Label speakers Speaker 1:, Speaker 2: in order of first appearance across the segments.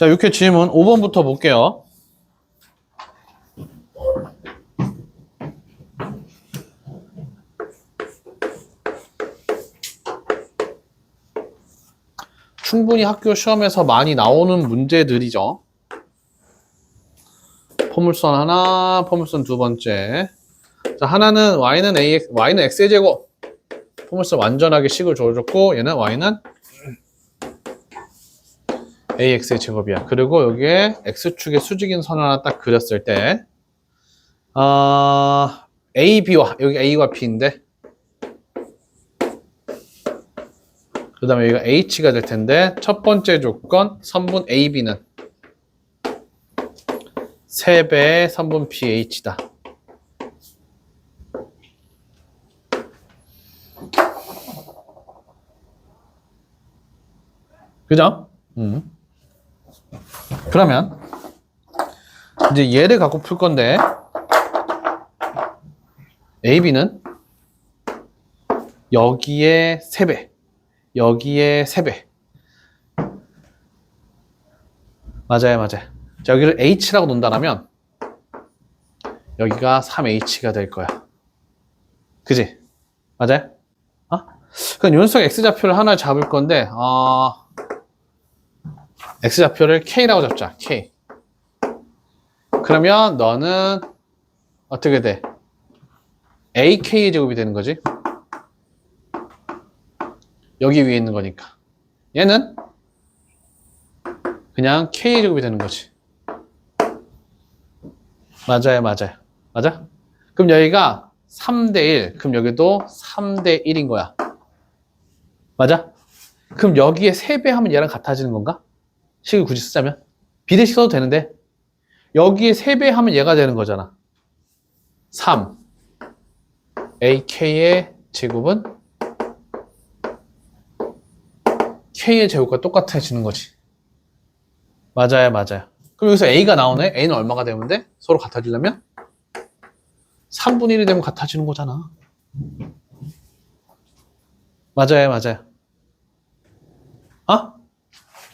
Speaker 1: 자, 이렇게 질문 5번부터 볼게요. 충분히 학교 시험에서 많이 나오는 문제들이죠. 포물선 하나, 포물선 두 번째. 자, 하나는 y는 x의 제곱. 포물선 완전하게 식을 줘줬고, 얘는 y는 ax의 제곱이야. 그리고 여기에 x축의 수직인 선 하나 딱 그렸을 때, a, b와, 여기 a와 b인데, 그 다음에 여기가 h가 될 텐데, 첫 번째 조건, 선분 ab는 3배의 선분 bh다. 그죠? 그러면 이제 얘를 갖고 풀 건데 AB는 여기에 3배, 여기에 3배. 맞아요. 자, 여기를 H라고 놓는다면 여기가 3H가 될 거야. 그지? 맞아요? 그럼 윤석 X좌표를 하나 잡을 건데 X좌표를 K라고 잡자. K. 그러면 너는 어떻게 돼? AK의 제곱이 되는 거지. 여기 위에 있는 거니까. 얘는 그냥 K의 제곱이 되는 거지. 맞아요. 맞아? 그럼 여기가 3대1. 그럼 여기도 3대1인 거야. 맞아? 그럼 여기에 3배 하면 얘랑 같아지는 건가? 식을 굳이 쓰자면? 비례식 써도 되는데 여기에 3배 하면 얘가 되는 거잖아. 3 AK의 제곱은 K의 제곱과 똑같아지는 거지. 맞아요. 그럼 여기서 A가 나오네? A는 얼마가 되면 돼? 서로 같아지려면? 3분의 1이 되면 같아지는 거잖아. 맞아요.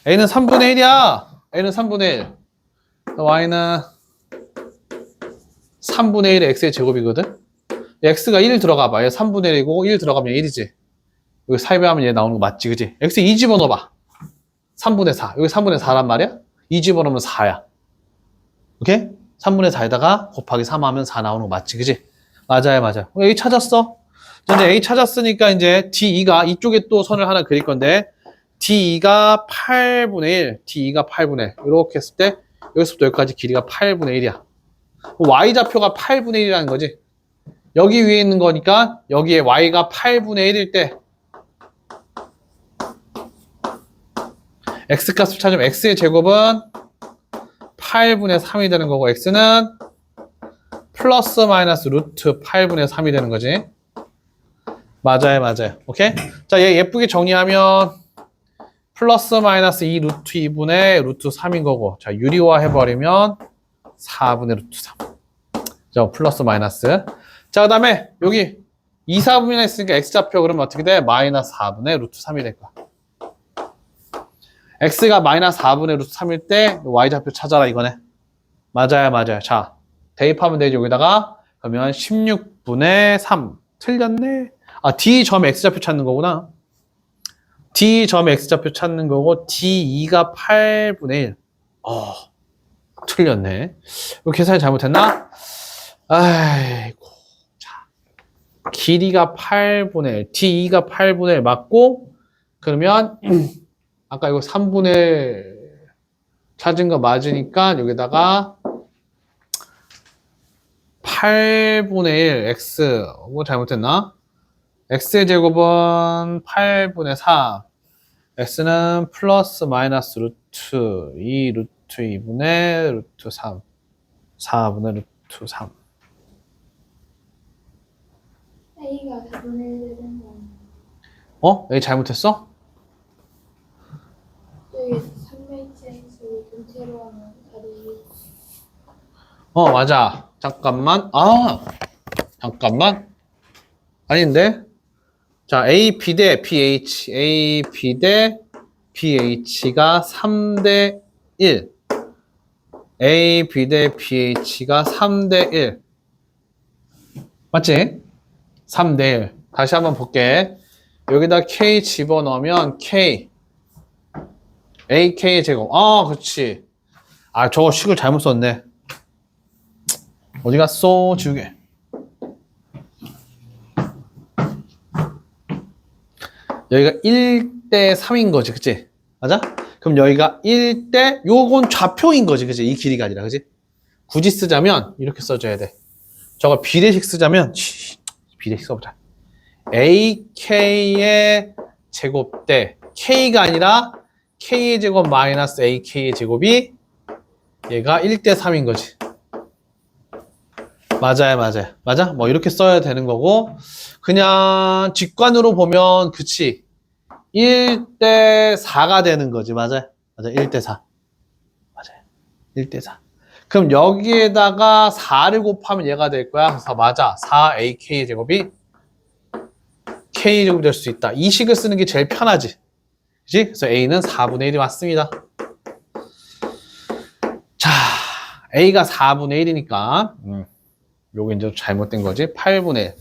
Speaker 1: A는 3분의 1이야. A는 3분의 1. Y는 3분의 1의 X의 제곱이거든? X가 1 들어가 봐. 얘 3분의 1이고 1 들어가면 1이지. 여기 4배하면 얘 나오는 거 맞지, 그지? X 2 집어넣어봐. 3분의 4. 여기 3분의 4란 말이야? 2 집어넣으면 4야. 오케이? 3분의 4에다가 곱하기 3 하면 4 나오는 거 맞지, 그지? 맞아요. A 찾았어. 이제 A 찾았으니까 이제 D2가 이쪽에 또 선을 하나 그릴 건데 D2가 8분의 1, D2가 8분의 1. 이렇게 했을 때 여기서부터 여기까지 길이가 8분의 1이야. Y좌표가 8분의 1이라는 거지. 여기 위에 있는 거니까 여기에 Y가 8분의 1일 때 X값을 찾으면 X의 제곱은 8분의 3이 되는 거고 X는 플러스 마이너스 루트 8분의 3이 되는 거지. 맞아요. 오케이? 자, 얘 예쁘게 정리하면 플러스 마이너스 2 루트 2분의 루트 3인 거고 자, 유리화 해버리면 4분의 루트 3. 자, 플러스 마이너스. 자, 그 다음에 여기 2, 4분이나 있으니까 X좌표 그러면 어떻게 돼? 마이너스 4분의 루트 3이 될 거야. X가 마이너스 4분의 루트 3일 때 Y좌표 찾아라 이거네. 맞아요. 자, 대입하면 되지 여기다가. 그러면 16분의 3. 틀렸네. D점 X좌표 찾는 거구나. D점 X좌표 찾는 거고 D2가 8분의 1. 틀렸네. 이거 계산이 잘못했나? 아이고. 자, 길이가 8분의 1, D2가 8분의 1 맞고 그러면 아까 이거 3분의 1 찾은 거 맞으니까 여기다가 8분의 1 X 뭐 잘못했나? X의 제곱은 8분의 4 X는 플러스 마이너스 루트 2 루트 2분의 루트 3 4분의 루트 3
Speaker 2: A가 4분의 1 되는 거
Speaker 1: A 잘못했어?
Speaker 2: 저기 3HX 전체로 하면 다리
Speaker 1: 맞아. 잠깐만. 잠깐만. 아닌데? 자, AB 대 BH. AB 대 BH가 3대 1. A, B 대 BH가 3대 1. 맞지? 3대 1. 다시 한번 볼게. 여기다 K 집어넣으면 K. AK의 제곱. 그렇지. 저거 식을 잘못 썼네. 어디 갔어? 지우개. 여기가 1대 3인 거지, 그치? 맞아? 그럼 여기가 1대, 요건 좌표인 거지, 그치? 이 길이가 아니라, 그치? 굳이 쓰자면, 이렇게 써줘야 돼. 저거 비례식 쓰자면, 비례식 써보자. AK의 제곱 대, K가 아니라, K의 제곱 마이너스 AK의 제곱이, 얘가 1대 3인 거지. 맞아요. 맞아? 뭐, 이렇게 써야 되는 거고, 그냥 직관으로 보면, 그치? 1대 4가 되는 거지. 맞아요. 1대 4. 맞아요. 1대 4. 그럼 여기에다가 4를 곱하면 얘가 될 거야. 그래서 맞아. 4AK 제곱이 K 제곱이 될 수 있다. 이 식을 쓰는 게 제일 편하지. 그치? 그래서 A는 4분의 1이 맞습니다. 자, A가 4분의 1이니까, 요거 이제 잘못된 거지. 8분의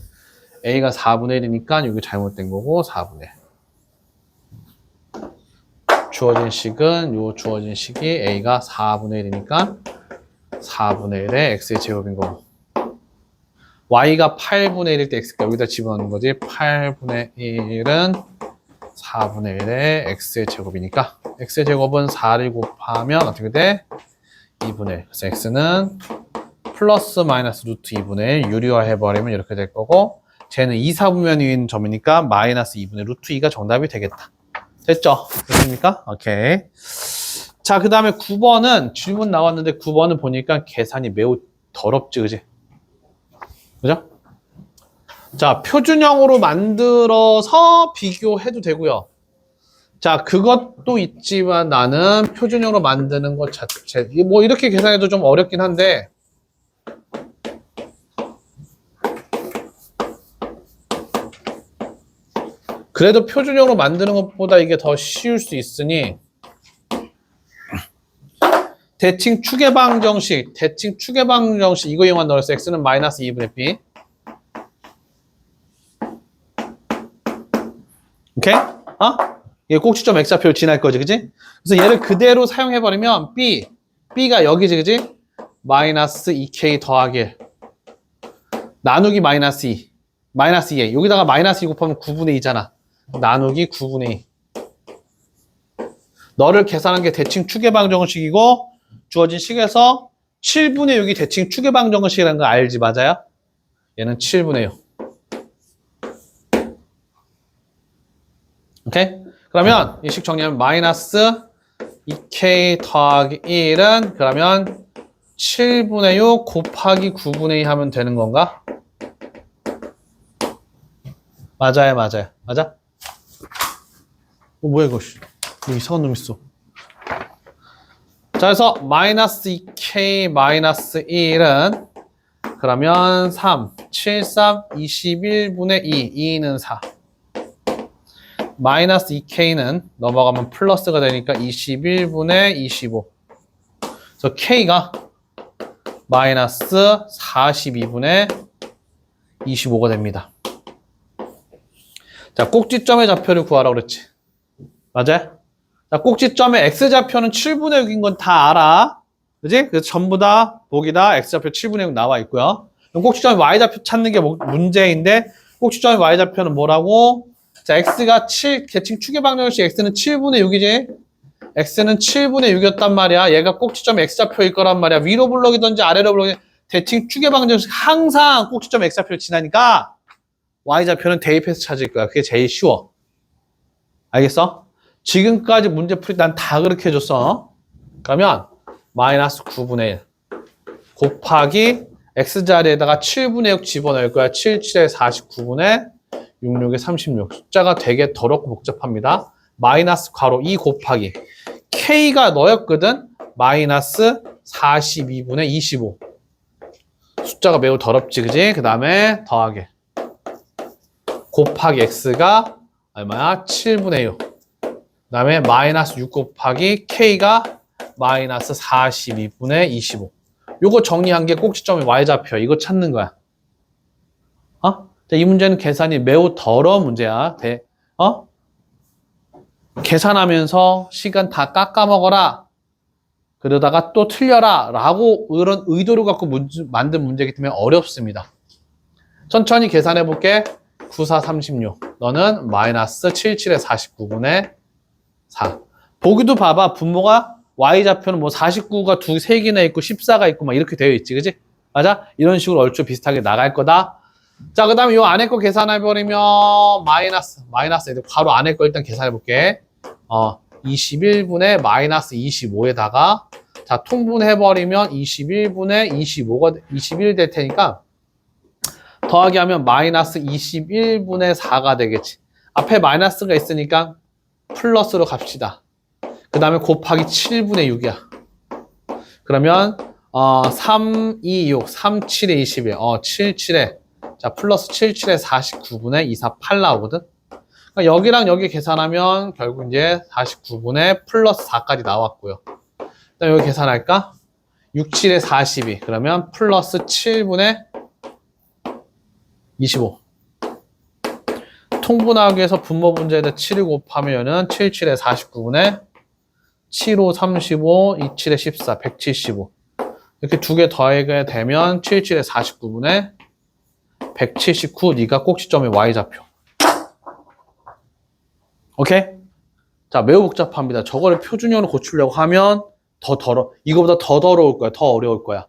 Speaker 1: 1. A가 4분의 1이니까 여기 잘못된 거고 4분의 1. 주어진 식은 요 주어진 식이 A가 4분의 1이니까 4분의 1의 X의 제곱인 거고 Y가 8분의 1일 때 X가 여기다 집어넣는 거지. 8분의 1은 4분의 1의 X의 제곱이니까 X의 제곱은 4를 곱하면 어떻게 돼? 2분의 1. 그래서 X는 플러스 마이너스 루트 2분의 1 유리화 해버리면 이렇게 될 거고 쟤는 2, 4분면이 있는 점이니까 마이너스 2분의 루트 2가 정답이 되겠다. 됐죠? 됐습니까? 오케이. 자, 그 다음에 9번은 질문 나왔는데 9번은 보니까 계산이 매우 더럽지, 그지? 그죠? 자, 표준형으로 만들어서 비교해도 되고요. 자, 그것도 있지만 나는 표준형으로 만드는 것 자체, 뭐 이렇게 계산해도 좀 어렵긴 한데 그래도 표준형으로 만드는 것보다 이게 더 쉬울 수 있으니 대칭 추계방 정식 이거 이용한 넣었어. x는 마이너스 2분의 b. 오케이? 이게 꼭지점 x좌표를 지날 거지, 그지? 그래서 얘를 그대로 사용해버리면 b가 여기지, 그지? 마이너스 2k 더하기 나누기 마이너스 2. 마이너스 2에 여기다가 마이너스 2 곱하면 9분의 2잖아. 나누기 9분의 2. 너를 계산한 게 대칭 추계방정식이고 주어진 식에서 7분의 6이 대칭 추계방정식이라는 거 알지? 맞아요? 얘는 7분의 6. 오케이? 그러면 이 식 정리하면 마이너스 2k 더하기 1은 그러면 7분의 6 곱하기 9분의 2 하면 되는 건가? 맞아? 뭐야 이거 여기 이상한 놈 있어. 자, 그래서 마이너스 2k 마이너스 1은 그러면 3, 7, 3, 21분의 2, 2는 4. 마이너스 2k는 넘어가면 플러스가 되니까 21분의 25. 그래서 k가 마이너스 42분의 25가 됩니다. 자, 꼭지점의 좌표를 구하라고 그랬지. 맞아요? 자, 꼭지점의 x좌표는 7분의 6인 건 다 알아. 그지? 그래서 전부 다 보기다 x좌표 7분의 6 나와 있고요. 그럼 꼭지점의 y좌표 찾는 게 문제인데 꼭지점의 y좌표는 뭐라고? 자, x가 7, 대칭 추계방정식 x는 7분의 6이지? x는 7분의 6이었단 말이야. 얘가 꼭지점 x좌표일 거란 말이야. 위로 블럭이든지 아래로 블럭이든지 대칭 추계방정식 항상 꼭지점 x좌표를 지나니까 y좌표는 대입해서 찾을 거야. 그게 제일 쉬워. 알겠어? 지금까지 문제풀이 난 다 그렇게 해줬어. 그러면 마이너스 9분의 1 곱하기 x자리에다가 7분의 6 집어넣을 거야. 7, 7에 49분의 6, 6에 36. 숫자가 되게 더럽고 복잡합니다. 마이너스 괄호 2 곱하기 k가 너였거든. 마이너스 42분의 25. 숫자가 매우 더럽지, 그지? 그 다음에 더하기 곱하기 x가 얼마야? 7분의 6. 그 다음에 마이너스 6 곱하기 k가 마이너스 42분의 25. 요거 정리한 게 꼭지점이 y좌표. 이거 찾는 거야. 자, 이 문제는 계산이 매우 더러운 문제야. 계산하면서 시간 다 깎아먹어라. 그러다가 또 틀려라. 라고 이런 의도를 갖고 만든 문제이기 때문에 어렵습니다. 천천히 계산해 볼게. 94, 36. 너는 마이너스 77에 49분의 4. 보기도 봐봐. 분모가 y좌표는 뭐 49가 3개나 있고 14가 있고 막 이렇게 되어 있지. 그지? 맞아? 이런 식으로 얼추 비슷하게 나갈 거다. 자, 그 다음에 요 안에 거 계산해버리면 마이너스 괄호 안에 거 일단 계산해볼게. 21분의 마이너스 25에다가 자, 통분해버리면 21분의 21 될 테니까 더하기 하면 마이너스 21분의 4가 되겠지. 앞에 마이너스가 있으니까 플러스로 갑시다. 그 다음에 곱하기 7분의 6이야. 그러면 3, 2, 6, 3, 7에 21. 7, 7에 자 플러스 7, 7에 49분의 2, 4, 8 나오거든. 그러니까 여기랑 여기 계산하면 결국 이제 49분의 플러스 4까지 나왔고요. 그다음 여기 계산할까? 6, 7에 42. 그러면 플러스 7분의 25. 통분하기 위해서 분모 분자에다 7을 곱하면은 7, 7에 49분의 7, 5, 35, 2, 7에 14, 175. 이렇게 두 개 더하게 되면 7, 7에 49분의 179. 네가 꼭지점의 y좌표. 오케이? 자, 매우 복잡합니다. 저거를 표준형으로 고치려고 하면 이거보다 더 더러울 거야. 더 어려울 거야.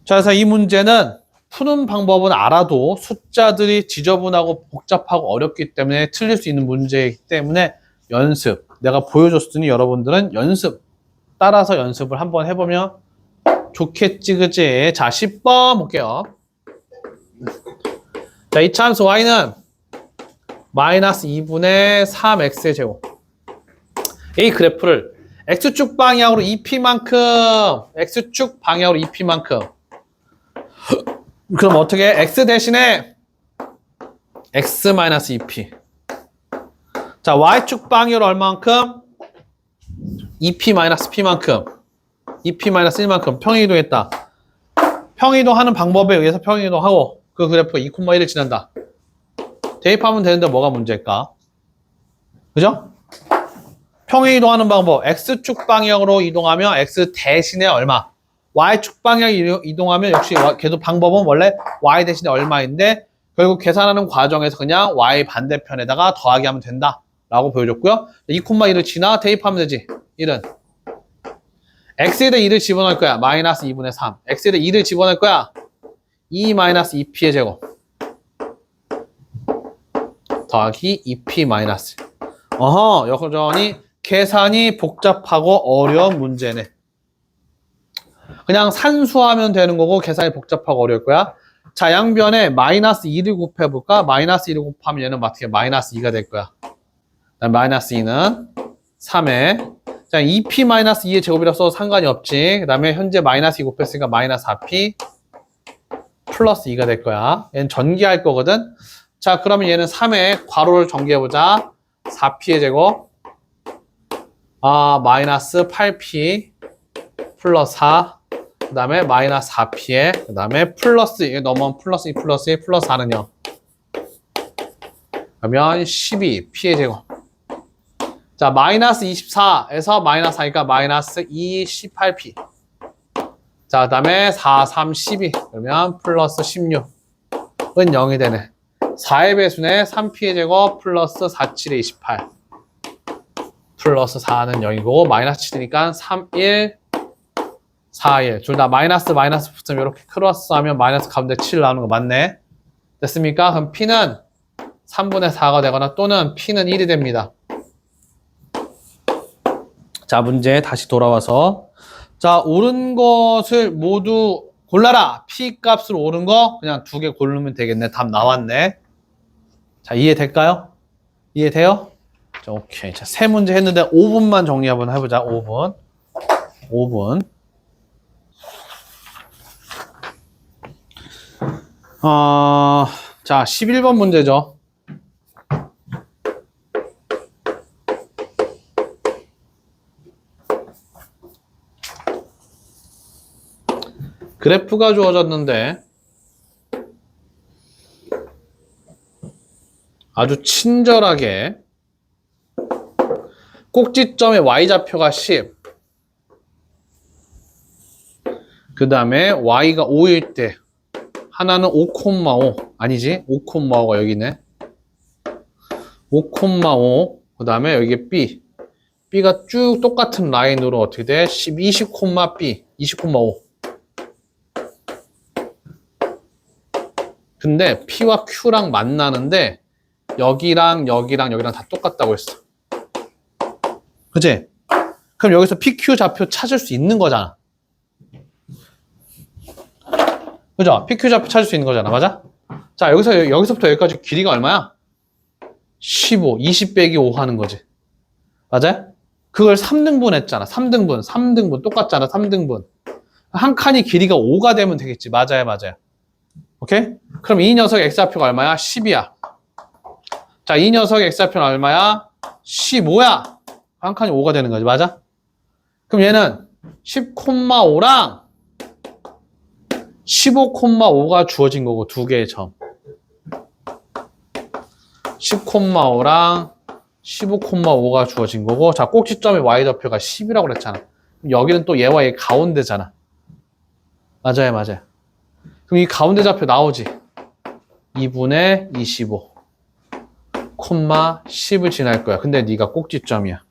Speaker 1: 자, 그래서 이 문제는 푸는 방법은 알아도 숫자들이 지저분하고 복잡하고 어렵기 때문에 틀릴 수 있는 문제이기 때문에 연습. 내가 보여줬으니 여러분들은 따라서 연습을 한번 해보면 좋겠지, 그치? 자, 10번 볼게요. 자, 이 차함수 y는 마이너스 2분의 3x의 제곱. 이 그래프를 x축 방향으로 2p만큼, x축 방향으로 2p만큼. 그럼 어떻게 해? x 대신에 x 마이너스 2p. 자, y축 방향으로 얼마만큼? 2p 마이너스 p만큼. 2p 마이너스 1만큼 평행이동했다. 평행이동하는 방법에 의해서 평행이동하고 그 그래프가 2,1을 지난다. 대입하면 되는데 뭐가 문제일까? 그죠? 평행이동하는 방법. x축 방향으로 이동하면 x 대신에 얼마? y축 방향으로 이동하면 역시 걔도 방법은 원래 y 대신에 얼마인데 결국 계산하는 과정에서 그냥 y 반대편에다가 더하기 하면 된다. 라고 보여줬고요. 2,1을 지나 대입하면 되지. 1은. x에다 2를 집어넣을 거야. 마이너스 2분의 3. x에다 2를 집어넣을 거야. 2 마이너스 2p의 제곱. 더하기 2p 마이너스. 여전히 계산이 복잡하고 어려운 문제네. 그냥 산수하면 되는 거고 계산이 복잡하고 어려울 거야. 자, 양변에 마이너스 2를 곱해볼까? 마이너스 2를 곱하면 얘는 어떻게 마이너스 2가 될 거야. 마이너스 2는 3에 자, 2p 마이너스 2의 제곱이라서 상관이 없지. 그 다음에 현재 마이너스 2 곱했으니까 마이너스 4p 플러스 2가 될 거야. 얘는 전개할 거거든. 자, 그러면 얘는 3에 괄호를 전개해보자. 4p의 제곱 마이너스 8p 플러스 4 그 다음에 마이너스 4p에 그 다음에 플러스 2 넘어오면 플러스 2 플러스 2 플러스 4는요. 그러면 12p의 제곱 자, 마이너스 24에서 마이너스 4니까 마이너스 28p. 자, 그 다음에 4, 3, 12. 그러면 플러스 16은 0이 되네. 4의 배수네. 3p의 제곱 플러스 4, 7에 28. 플러스 4는 0이고, 마이너스 7이니까 3, 1, 4, 1. 둘 다 마이너스 붙으면 이렇게 크로스 하면 마이너스 가운데 7 나오는 거 맞네. 됐습니까? 그럼 p는 3분의 4가 되거나 또는 p는 1이 됩니다. 자, 문제 다시 돌아와서 자, 옳은 것을 모두 골라라. p 값을 옳은 거 그냥 2개 고르면 되겠네. 답 나왔네. 자, 이해될까요? 이해돼요? 자, 오케이. 자, 세 문제 했는데 5분만 정리 한번 해보자. 5분. 자, 11번 문제죠. 그래프가 주어졌는데 아주 친절하게 꼭지점의 y좌표가 10, 그 다음에 y가 5일 때 하나는 5,5 아니지 5,5가 여기네 5,5 그 다음에 여기 b b가 쭉 똑같은 라인으로 어떻게 돼? 20,b 20,5 근데 p와 q랑 만나는데 여기랑 여기랑 여기랑 다 똑같다고 했어 그치? 그럼 여기서 PQ 좌표 찾을 수 있는 거잖아. 그죠? PQ 좌표 찾을 수 있는 거잖아. 맞아? 자, 여기서부터 여기까지 길이가 얼마야? 15, 20 빼기 5 하는 거지. 맞아? 그걸 3등분 했잖아. 3등분. 똑같잖아. 3등분. 한 칸이 길이가 5가 되면 되겠지. 맞아요. 오케이? 그럼 이 녀석의 x좌표가 얼마야? 10이야. 자, 이 녀석의 x좌표는 얼마야? 15야. 한 칸이 5가 되는 거지. 맞아? 그럼 얘는 10,5랑 15,5가 주어진 거고 두 개의 점. 10,5랑 15,5가 주어진 거고 자 꼭지점의 y좌표가 10이라고 그랬잖아. 여기는 또 얘와 얘 가운데잖아. 맞아요. 그럼 이 가운데 좌표 나오지? 2분의 25, 10을 지날 거야. 근데 네가 꼭지점이야.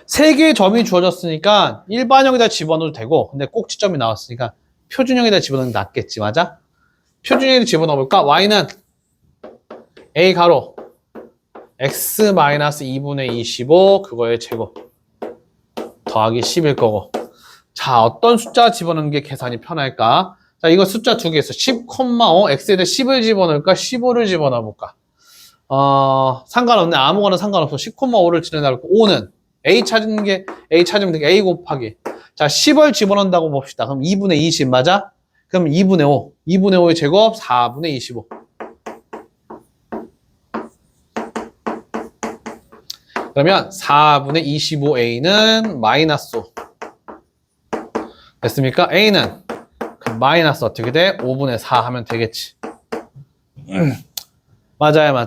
Speaker 1: 세 개의 점이 주어졌으니까 일반형에다 집어넣어도 되고 근데 꼭지점이 나왔으니까 표준형에다 집어넣는 게 낫겠지. 맞아? 표준형에다 집어넣어볼까? y는 a 가로 x-2분의 25 그거의 제곱 더하기 10일 거고 자 어떤 숫자 집어넣는 게 계산이 편할까? 자 이거 숫자 두 개 있어. 10,5 x에 대해 10을 집어넣을까? 15를 집어넣어볼까? 상관없네. 아무거나 상관없어. 10,5를 집어넣고 5는 A 찾으면 되게 A 곱하기. 자, 10을 집어넣는다고 봅시다. 그럼 2분의 20 맞아? 그럼 2분의 5. 2분의 5의 제곱 4분의 25. 그러면 4분의 25A는 마이너스 5. 됐습니까? A는 그 마이너스 어떻게 돼? 5분의 4 하면 되겠지. 맞아요.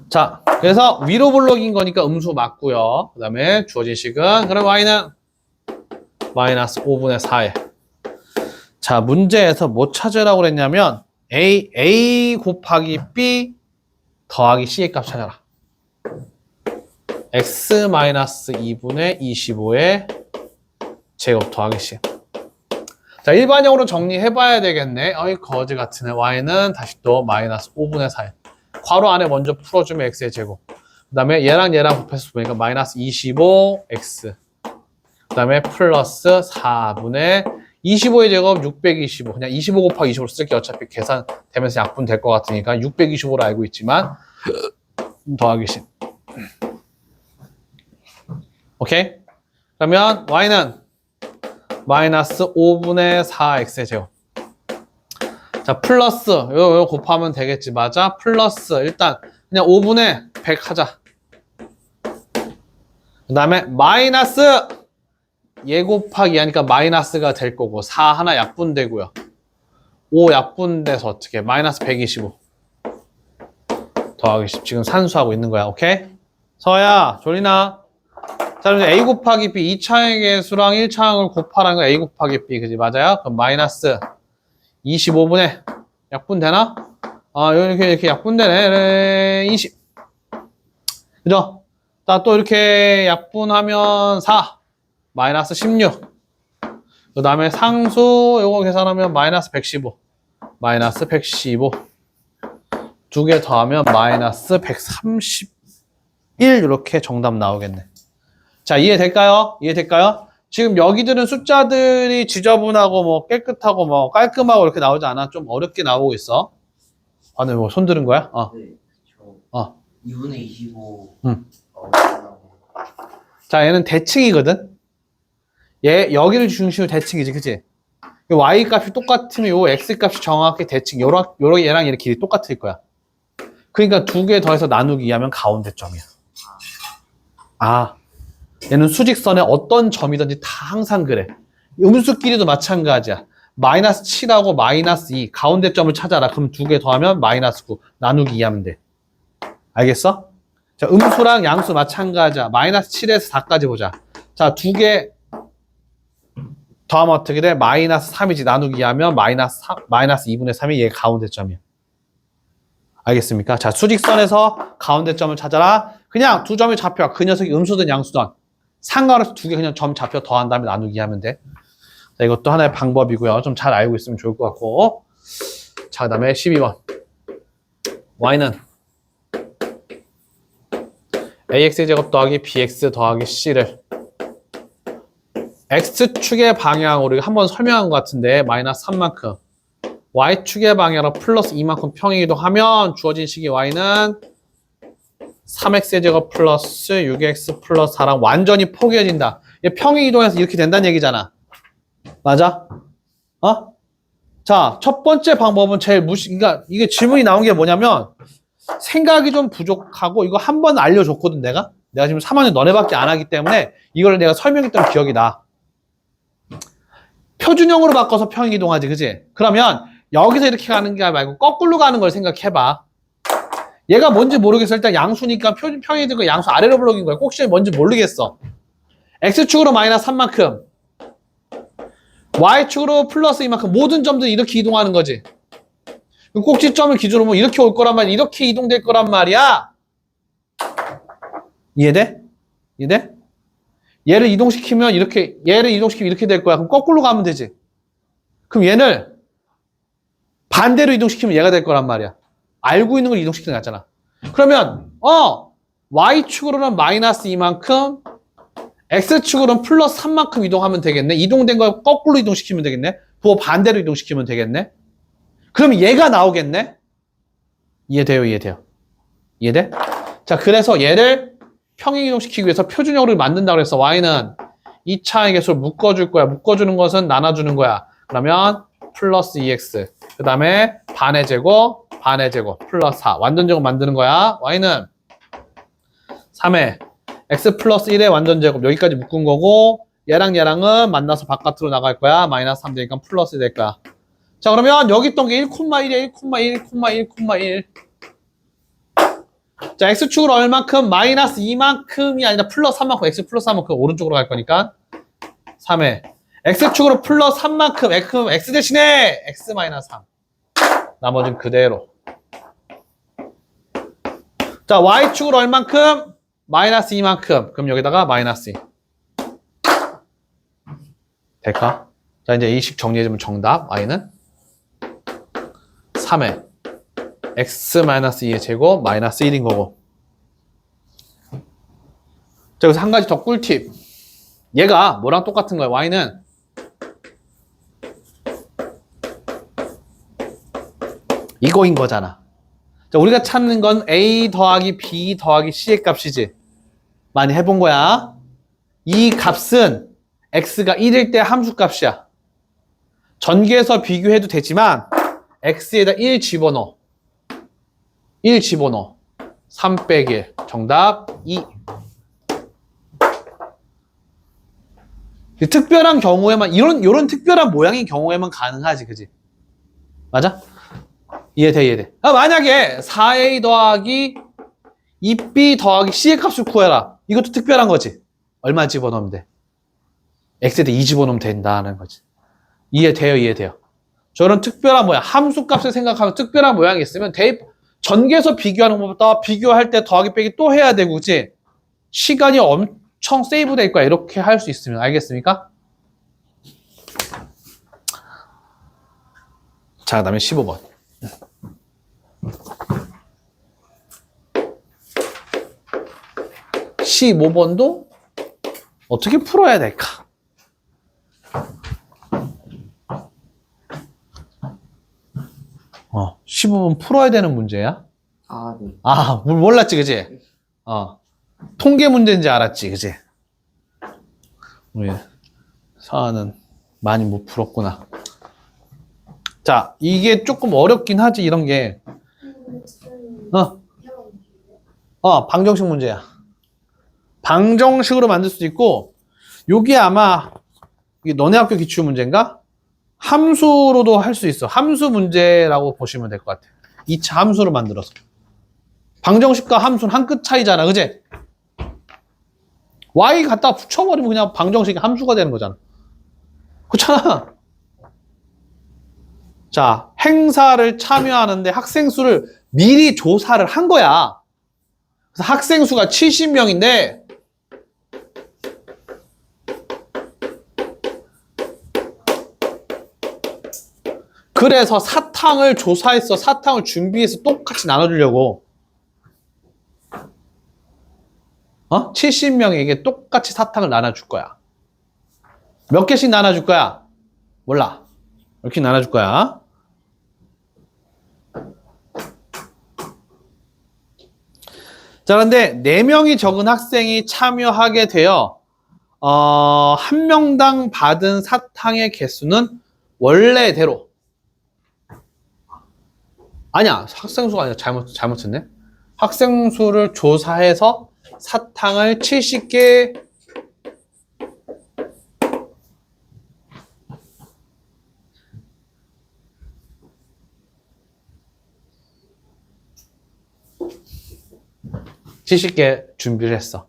Speaker 1: 자, 그래서 위로 블록인 거니까 음수 맞고요. 그 다음에 주어진 식은 그럼 y는 마이너스 5분의 4에 자 문제에서 뭐 찾으라고 그랬냐면 a 곱하기 b 더하기 c의 값 찾아라. x 마이너스 2분의 25의 제곱 더하기 c. 자 일반형으로 정리해봐야 되겠네. 어이 거지 같으네. y는 다시 또 마이너스 5분의 4에 괄호 안에 먼저 풀어주면 x의 제곱. 그 다음에 얘랑 곱해서 보니까 마이너스 25x. 그 다음에 플러스 4분의 25의 제곱 625. 그냥 25 곱하기 25로 쓸게 어차피 계산되면서 약분 될 것 같으니까 625로 알고 있지만 더하기 10. 오케이? 그러면 y는 마이너스 5분의 4x의 제곱. 자, 플러스, 요 곱하면 되겠지. 맞아? 플러스, 일단, 그냥 5분의 100 하자. 그 다음에, 마이너스, 얘 곱하기 하니까 마이너스가 될 거고, 4 하나 약분되고요. 5 약분돼서 어떻게? 마이너스 125. 더하기 10. 지금 산수하고 있는 거야. 오케이? 서야, 졸리나? 자, 그럼 A 곱하기 B, 2차항의 수랑 1차항을 곱하라는 거 A 곱하기 B. 그지? 맞아요? 그럼 마이너스 25분의 약분되나? 이렇게 약분되네. 20. 그죠? 자, 또 이렇게 약분하면 4. 마이너스 16. 그 다음에 상수, 요거 계산하면 마이너스 115. 마이너스 115. 두 개 더하면 마이너스 131. 이렇게 정답 나오겠네. 자, 이해될까요? 지금 여기들은 숫자들이 지저분하고 뭐 깨끗하고 뭐 깔끔하고 이렇게 나오지 않아. 좀 어렵게 나오고 있어. 네, 뭐 손 드는 거야?
Speaker 3: 네, 저 2분의 25.
Speaker 1: 자, 얘는 대칭이거든. 얘 여기를 중심으로 대칭이지, 그치? y 값이 똑같으면 요 x 값이 정확히 대칭. 요렇게 얘랑 얘랑 길이 똑같을 거야. 그러니까 두 개 더해서 나누기 하면 가운데 점이야. 얘는 수직선에 어떤 점이든지 다 항상 그래. 음수끼리도 마찬가지야. 마이너스 7하고 마이너스 2 가운데 점을 찾아라. 그럼 두 개 더하면 마이너스 9 나누기 2 하면 돼. 알겠어? 자, 음수랑 양수 마찬가지야. 마이너스 7에서 4까지 보자. 자, 두 개 더하면 어떻게 돼? 마이너스 3이지. 나누기 2 하면 마이너스 2분의 3이 얘 가운데 점이야. 알겠습니까? 자, 수직선에서 가운데 점을 찾아라. 그냥 두 점이 잡혀. 그 녀석이 음수든 양수든 상관없이 두 개 그냥 점 잡혀 더한 다음에 나누기 하면 돼. 자, 이것도 하나의 방법이고요. 좀 잘 알고 있으면 좋을 것 같고. 자, 그 다음에 12번. y는 ax제곱 더하기 bx 더하기 c를 x축의 방향으로 한번 설명한 것 같은데 마이너스 3만큼 y축의 방향으로 플러스 2만큼 평행이동하면 주어진 식이 y는 3x제곱 플러스 6x 플러스 4랑 완전히 포개진다. 평행이동해서 이렇게 된다는 얘기잖아. 맞아? 어? 자, 첫 번째 방법은 제일 그러니까 이게 질문이 나온 게 뭐냐면 생각이 좀 부족하고 이거 한 번 알려줬거든 내가 지금 3학년 너네밖에 안 하기 때문에 이걸 내가 설명했던 기억이 나. 표준형으로 바꿔서 평행이동하지, 그지? 그러면 여기서 이렇게 가는 게 말고 거꾸로 가는 걸 생각해봐. 얘가 뭔지 모르겠어. 일단 양수니까 평행이동 양수 아래로 블록인 거야. 꼭 시험이 뭔지 모르겠어. x축으로 마이너스 3만큼 y축으로 플러스 2만큼 모든 점들이 이렇게 이동하는 거지. 꼭지점을 기준으로 보면 이렇게 올 거란 말이야. 이렇게 이동될 거란 말이야. 이해돼? 이해돼? 얘를 이동시키면 이렇게, 얘를 이동시키면 이렇게 될 거야. 그럼 거꾸로 가면 되지. 그럼 얘를 반대로 이동시키면 얘가 될 거란 말이야. 알고 있는 걸 이동시키는 게 낫잖아. 그러면 y축으로는 마이너스 2만큼 x축으로는 플러스 3만큼 이동하면 되겠네. 이동된 걸 거꾸로 이동시키면 되겠네. 그거 반대로 이동시키면 되겠네. 그럼 얘가 나오겠네? 이해돼요? 이해돼요? 이해돼? 자, 그래서 얘를 평행이동시키기 위해서 표준형으로 만든다고 해서 y는 2차의 개수를 묶어줄 거야. 묶어주는 것은 나눠주는 거야. 그러면 플러스 2x 그 다음에 반의 제곱 플러스 4 완전 제곱 만드는 거야. y는 3의 x 플러스 1의 완전 제곱 여기까지 묶은 거고 얘랑 얘랑은 만나서 바깥으로 나갈 거야. 마이너스 3 되니까 플러스 될 거야. 자, 그러면 여기 있던 게 1,1이야. 1,1. 자, x축으로 얼만큼? 마이너스 2만큼이 아니라 플러스 3만큼. x 플러스 3만큼 오른쪽으로 갈 거니까 3에 x축으로 플러스 3만큼 x 대신에 x 마이너스 3 나머지는 그대로. 자, y축으로 얼만큼? 마이너스 2만큼. 그럼 여기다가 마이너스 2 될까? 자, 이제 이 식 정리해주면 정답 y는 3에 x-2의 제곱 마이너스 1인 거고. 자, 여기서 한 가지 더 꿀팁. 얘가 뭐랑 똑같은 거야? y는 이거인 거잖아. 자, 우리가 찾는 건 a 더하기 b 더하기 c의 값이지. 많이 해본 거야. 이 값은 x가 1일 때 함수 값이야. 전개해서 비교해도 되지만 x에다 1 집어넣어. 1 집어넣어. 3 빼기 1. 정답 2. 특별한 경우에만, 이런 특별한 모양인 경우에만 가능하지, 그지? 맞아? 이해돼. 만약에 4a 더하기 2b 더하기 c의 값을 구해라. 이것도 특별한 거지. 얼마 집어넣으면 돼? x에다 2 집어넣으면 된다는 거지. 이해돼요. 저런 특별한 모양, 함수값을 생각하면 특별한 모양이 있으면 전개해서 비교하는 것보다 비교할 때 더하기 빼기 또 해야 되고, 그치? 시간이 엄청 세이브 될 거야. 이렇게 할 수 있으면. 알겠습니까? 자, 그 다음에 15번. 15번도 어떻게 풀어야 될까? 어, 15번 풀어야 되는 문제야?
Speaker 3: 아, 네.
Speaker 1: 아, 몰랐지, 그지? 통계 문제인지 알았지, 그지? 우리 서아는 많이 못 풀었구나. 자, 이게 조금 어렵긴 하지, 이런 게. 방정식 문제야. 방정식으로 만들 수도 있고, 요게 아마 이게 너네 학교 기출 문제인가? 함수로도 할 수 있어. 함수 문제라고 보시면 될 것 같아. 2차 함수로 만들어서. 방정식과 함수는 한 끗 차이잖아. 그지? y 갖다 붙여버리면 그냥 방정식이 함수가 되는 거잖아. 그렇잖아. 자, 행사를 참여하는데 학생 수를 미리 조사를 한 거야. 그래서 학생 수가 70명인데 그래서 사탕을 조사해서 사탕을 준비해서 똑같이 나눠주려고 70명에게 똑같이 사탕을 나눠줄 거야. 몇 개씩 나눠줄 거야? 몰라. 이렇게 나눠줄 거야. 자, 그런데 4명이 적은 학생이 참여하게 되어 1명당 받은 사탕의 개수는 원래대로 아니야. 학생 수가 아니라 잘못했네. 학생 수를 조사해서 사탕을 70개 준비를 했어.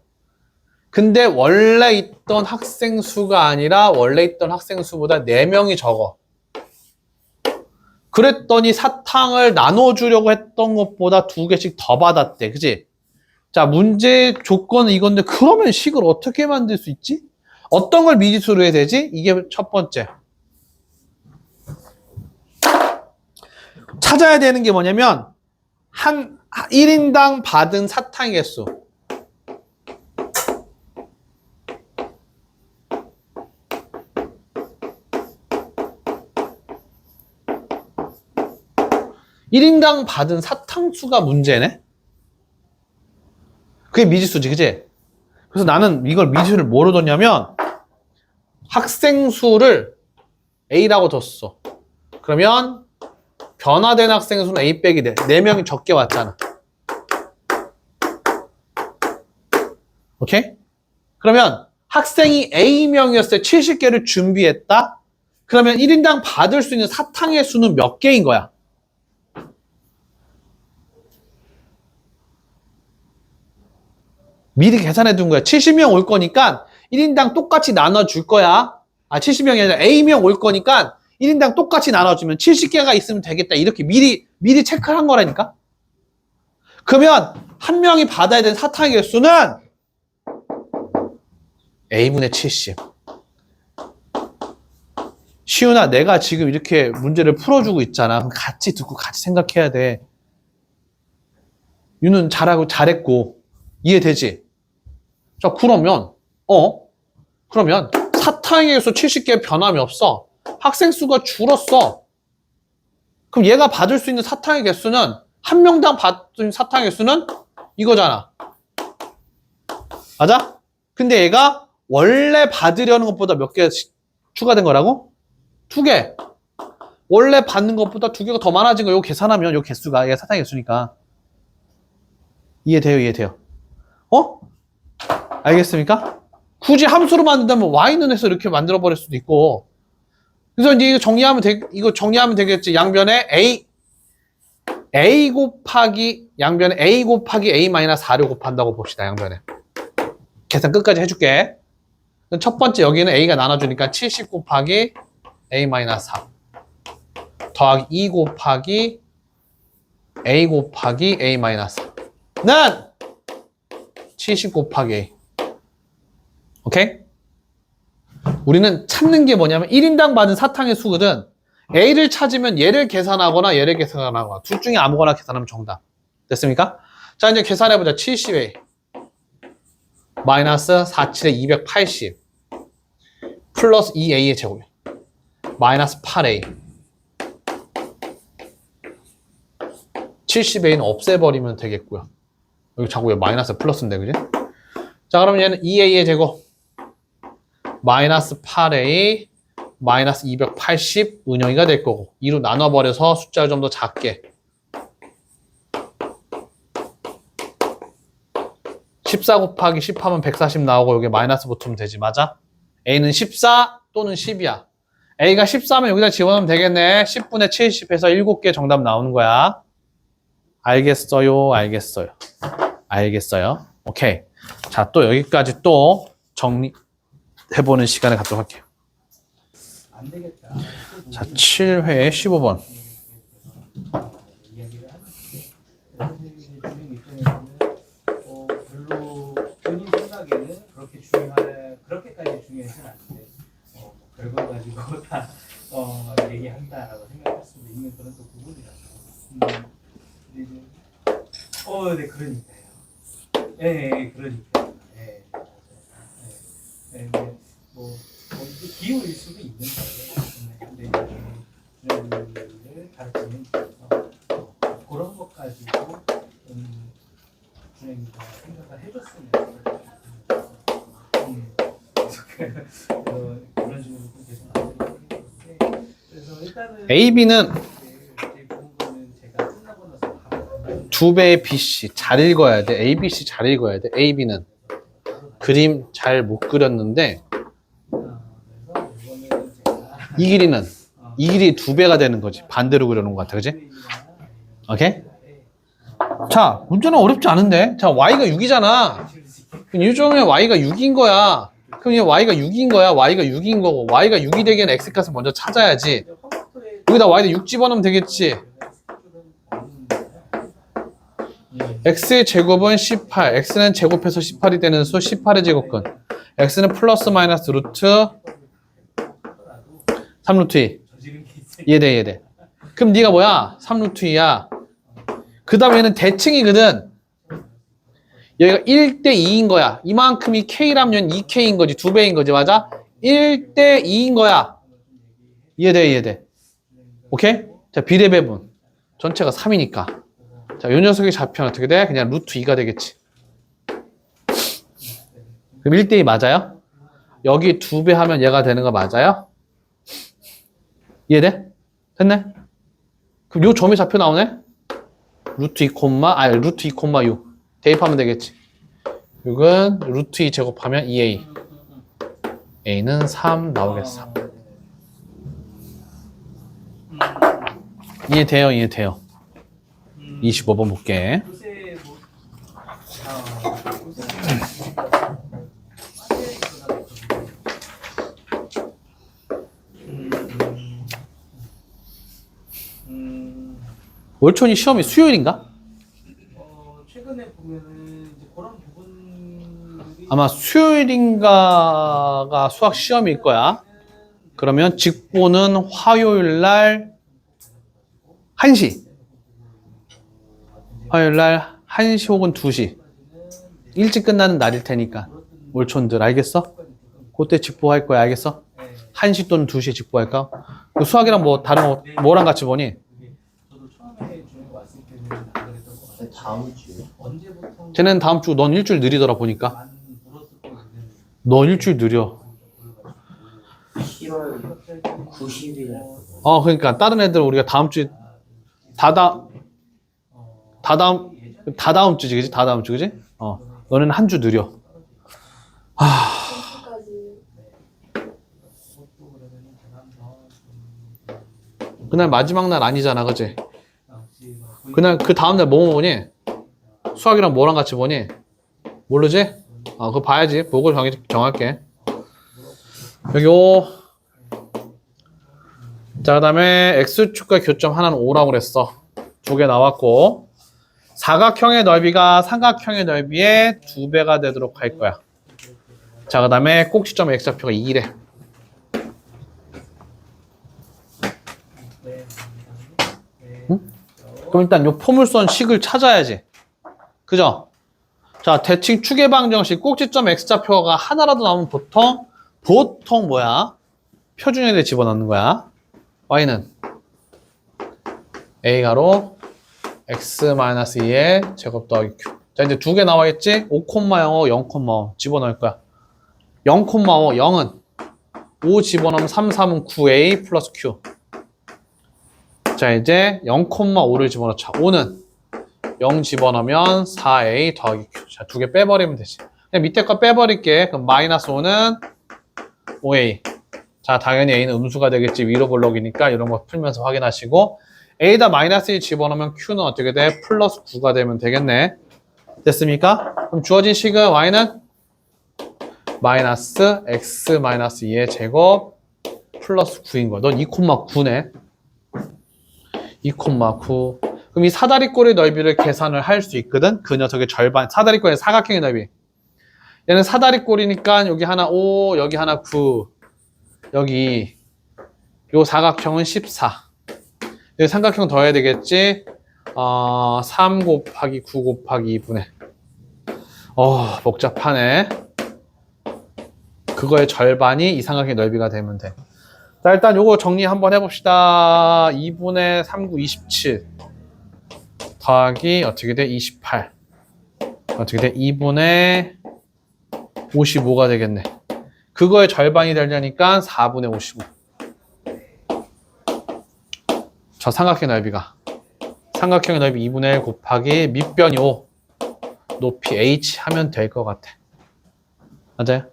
Speaker 1: 근데 원래 있던 학생 수가 아니라 원래 있던 학생 수보다 4명이 적어. 그랬더니 사탕을 나눠주려고 했던 것보다 2개씩 더 받았대. 그치? 자, 문제 조건은 이건데 그러면 식을 어떻게 만들 수 있지? 어떤 걸 미지수로 해야 되지? 이게 첫 번째. 찾아야 되는 게 뭐냐면 1인당 받은 사탕 개수. (1인당) 받은 사탕 수가 문제네? 그게 미지수지, 그치? 그래서 나는 이걸 미지수를 뭐로 뒀냐면 학생 수를 A라고 뒀어. 그러면 변화된 학생 수는 A 빼기 4명이 적게 왔잖아. 오케이? 그러면 학생이 A명이었을 때 70개를 준비했다? 그러면 1인당 받을 수 있는 사탕의 수는 몇 개인 거야? 미리 계산해 둔 거야. 70명 올 거니까 1인당 똑같이 나눠줄 거야. 70명이 아니라 A명 올 거니까 1인당 똑같이 나눠주면 70개가 있으면 되겠다. 이렇게 미리 체크를 한 거라니까. 그러면 한 명이 받아야 되는 사탕의 개수는 A분의 70. 시윤아, 내가 지금 이렇게 문제를 풀어주고 있잖아. 그럼 같이 듣고 같이 생각해야 돼. 유는 잘했고 이해되지? 자, 그러면 사탕의 개수 70개 변함이 없어. 학생 수가 줄었어. 그럼 얘가 받을 수 있는 사탕의 개수는 한 명당 받은 사탕의 개수는 이거잖아. 맞아? 근데 얘가 원래 받으려는 것보다 몇 개 추가된 거라고? 2개. 원래 받는 것보다 2개가 더 많아진 거 이거 계산하면 이 개수가 얘가 사탕의 개수니까 이해돼요? 알겠습니까? 굳이 함수로 만든다면 y는 해서 이렇게 만들어 버릴 수도 있고. 그래서 이제 이거 정리하면 되겠지. 양변에 a 곱하기 양변에 a 곱하기 a 마이너스 4를 곱한다고 봅시다. 양변에 계산 끝까지 해줄게. 첫 번째 여기는 a가 나눠주니까 70 곱하기 a 마이너스 4 더하기 2 곱하기 a 마이너스 4는 70 곱하기 a. 오케이? 우리는 찾는 게 뭐냐면 1인당 받은 사탕의 수거든. A를 찾으면 얘를 계산하거나 얘를 계산하거나 둘 중에 아무거나 계산하면 정답. 됐습니까? 자, 이제 계산해보자. 70A 마이너스 47에 280 플러스 2A의 제곱 마이너스 8A 70A는 없애버리면 되겠고요. 여기 자꾸 왜 마이너스 플러스인데, 그지? 자, 그러면 얘는 2A의 제곱 마이너스 8A 마이너스 280 은영이가 될 거고 2로 나눠버려서 숫자를 좀 더 작게 14 곱하기 10 하면 140 나오고 여기 마이너스 붙으면 되지. 맞아? A는 14 또는 10이야. A가 14면 여기다 집어넣으면 되겠네. 10분의 70해서 7개 정답 나오는 거야. 알겠어요? 알겠어요? 알겠어요? 오케이. 자, 또 여기까지 또 정리해보는 시간을 갖도록 할게요.
Speaker 4: 안 되겠다.
Speaker 1: 자, 7회 15번.
Speaker 4: 이야기를 하는데 선생님이 주행 입장에서는 별로 본인 생각에는 그렇게까지 중요하진 않은데 결과 가지고 다 얘기한다라고 생각할 수도 있는 그런 또 부분이라서. 근데 이제 네 그러니까요. 그러니까요. 뭐 이게 기울일 수도 있는 거예요. 근데 주행을 가르치는 그런 것 가지고 주행이가 생각을 해줬으면 그런 식으로 좀 계속 나오는 건데 그래서 일단은
Speaker 1: A, B는
Speaker 4: 제일 좋은 거는 제가 끝나고 나서 바로
Speaker 1: 2배의 BC 잘 읽어야 돼. A, B, C 잘 읽어야 돼. A, B는 그림 잘 못 그렸는데
Speaker 4: 그래서 이거는 제가
Speaker 1: 이 길이는 이 길이 2배가 되는 거지. 반대로 그려놓은 것 같아. 그지? 오케이? 자, 문제는 어렵지 않은데. 자, Y가 6이잖아. 그럼 요즘에 Y가 6인 거야. 그럼 얘 Y가 6인 거야. Y가 6인 거고. Y가 6이 되기엔 X값을 먼저 찾아야지. 여기다 Y다 6 집어넣으면 되겠지. X의 제곱은 18. X는 제곱해서 18이 되는 수 18의 제곱근. X는 플러스 마이너스 루트 3루트 2. 이해돼, 이해돼. 그럼 네가 뭐야? 3루트 2야. 그 다음에 얘는 대칭이거든. 여기가 1대 2인 거야. 이만큼이 K라면 2K인 거지. 2배인 거지. 맞아? 1대 2인 거야. 이해돼, 이해돼. 오케이? 자, 비례배분. 전체가 3이니까. 자, 요 녀석의 좌표는 어떻게 돼? 그냥 루트 2가 되겠지. 그럼 1대 2 맞아요? 여기 2배 하면 얘가 되는 거 맞아요? 이해돼? 됐네? 그럼 요 점의 좌표 나오네? 루트 2, 루트 2, 6. 대입하면 되겠지. 6은 루트 2 제곱하면 2A. A는 3 나오겠어. 이해돼요, 이해돼요. 25번 볼게.
Speaker 4: 요새 뭐
Speaker 1: 월촌이 시험이 수요일인가?
Speaker 4: 최근에 보면은 이제 그런 부분들이
Speaker 1: 아마 수요일인가가 수학 시험일 거야. 그러면 직보는 화요일 날 1시. 화요일 날 1시 혹은 2시. 일찍 끝나는 날일 테니까. 월촌들 알겠어? 그때 직보할 거야. 알겠어? 1시 또는 2시에 직보할까? 그 수학이랑 뭐 다른 거 뭐랑 같이 보니?
Speaker 4: 저도 처음에 중에 왔을 때는 안 그랬던 것 같아요.
Speaker 3: 다음 주에
Speaker 4: 언제부터
Speaker 1: 쟤는 다음 주 넌 일주일 느리더라 보니까.
Speaker 4: 많이 물었었고 있는
Speaker 1: 너 일주일 느려.
Speaker 3: 7월 90일
Speaker 1: 그러니까 다른 애들 우리가 다음 주에 다다음 주지, 그지? 다다음 주, 그지? 너는 한 주 느려.
Speaker 2: 까지
Speaker 1: 그날 마지막 날 아니잖아, 그지? 그날 그 다음 날 뭐 보니? 수학이랑 뭐랑 같이 보니? 모르지? 그거 봐야지. 보고 정할게. 여기 5. 자, 그 다음에 X축과 교점 하나는 5라고 그랬어. 2개 나왔고. 사각형의 넓이가 삼각형의 넓이의 2배가 되도록 할 거야. 자, 그 다음에 꼭지점 X좌표가 2래. 그럼 일단 요 포물선 식을 찾아야지. 그죠? 자, 대칭 추계방정식 꼭지점 X좌표가 하나라도 나오면 보통 뭐야? 표준형에 집어넣는 거야. Y는 A가로 X-2의 제곱 더하기 Q. 자, 이제 2개 나와있지? 5,0, 0,5 집어넣을 거야. 0,5, 0은 5 집어넣으면 3, 3은 9A 플러스 Q. 자, 이제 0,5를 집어넣자. 5는 0 집어넣으면 4A 더하기 Q. 자, 2개 빼버리면 되지. 그냥 밑에 거 빼버릴게. 그럼 마이너스 5는 5A. 자, 당연히 A는 음수가 되겠지. 위로 볼록이니까 이런 거 풀면서 확인하시고 A에다 마이너스 1 집어넣으면 Q는 어떻게 돼? 플러스 9가 되면 되겠네. 됐습니까? 그럼 주어진 식은 Y는 마이너스 X 마이너스 2의 제곱 플러스 9인 거야. 넌 2,9네. 2,9. 그럼 이 사다리꼴의 넓이를 계산을 할 수 있거든? 그 녀석의 절반. 사다리꼴의 사각형의 넓이. 얘는 사다리꼴이니까 여기 하나 5, 여기 하나 9. 여기 요 사각형은 14. 여기 삼각형 더해야 되겠지? 3 곱하기 9 곱하기 2분의. 복잡하네. 그거의 절반이 이 삼각형의 넓이가 되면 돼. 자, 일단 요거 정리 한번 해봅시다. 2분의 3, 9, 27 더하기 어떻게 돼? 28 어떻게 돼? 2분의 55가 되겠네. 그거의 절반이 되려니까 4분의 55. 저 삼각형의 넓이가. 삼각형의 넓이 2분의 1 곱하기 밑변이 5. 높이 h 하면 될 것 같아. 맞아요?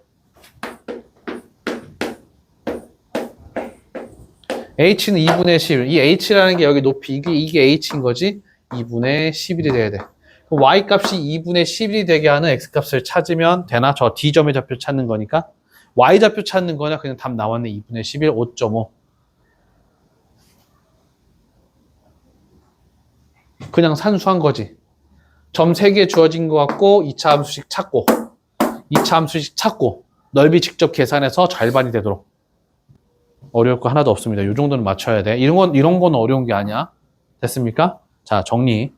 Speaker 1: h는 2분의 11. 이 h라는 게 여기 높이, 이게 h인 거지? 2분의 11이 돼야 돼. 그럼 y 값이 2분의 11이 되게 하는 x 값을 찾으면 되나? 저 d점의 좌표 찾는 거니까. y 좌표 찾는 거냐? 그냥 답 나왔네. 2분의 11, 5.5. 그냥 산수한 거지. 점 3개 주어진 것 같고 2차 함수식 찾고 2차 함수식 찾고 넓이 직접 계산해서 절반이 되도록. 어려울 거 하나도 없습니다. 이 정도는 맞춰야 돼. 이런 건 어려운 게 아니야. 됐습니까? 자, 정리.